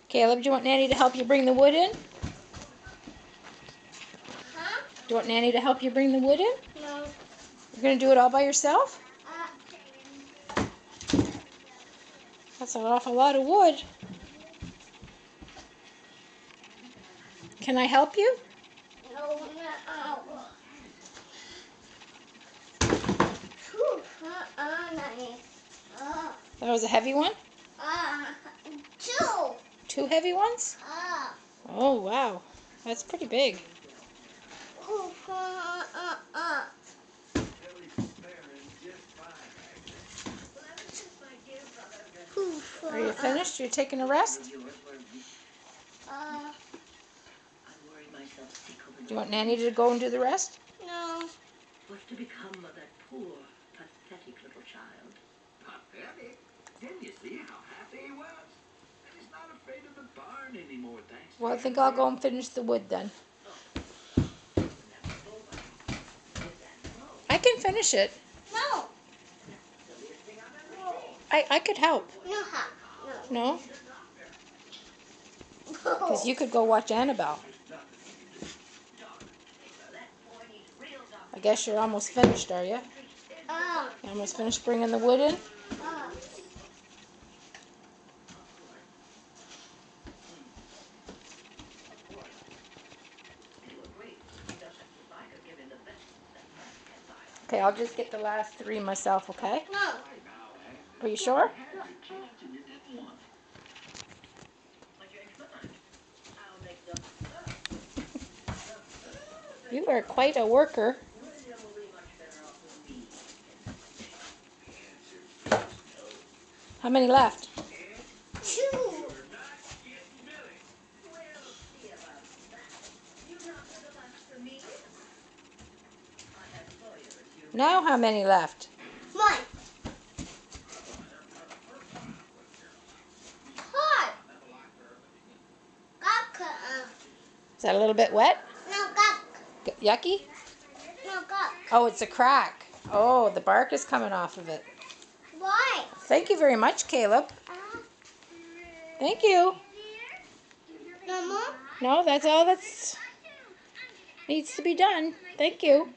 Caleb, do you want Nanny to help you bring the wood in? Huh? Do you want Nanny to help you bring the wood in? No. You're going to do it all by yourself? That's an awful lot of wood. Can I help you? No, no. That was a heavy one? Two. Two heavy ones? Oh, wow. That's pretty big. Are you finished? You're taking a rest? Do you want Nanny to go and do the rest? No. What's to become of that poor, pathetic little child? Pathetic? Didn't you see how happy he was? And he's not afraid of the barn anymore, thanks to Well, I think I'll go and finish the wood then. I can finish it. No. I could help. No. No? Because you could go watch Annabelle. I guess you're almost finished, are you? You almost finished bringing the wood in? Okay, I'll just get the last three myself, okay? No. Are you sure? You are quite a worker. How many left? Two. Now how many left? One. Hot. Is that a little bit wet? No, Yucky? No, Oh, it's a crack. Oh, the bark is coming off of it. Why? Thank you very much, Caleb. Thank you. No more? No, that's all that's needs to be done. Thank you.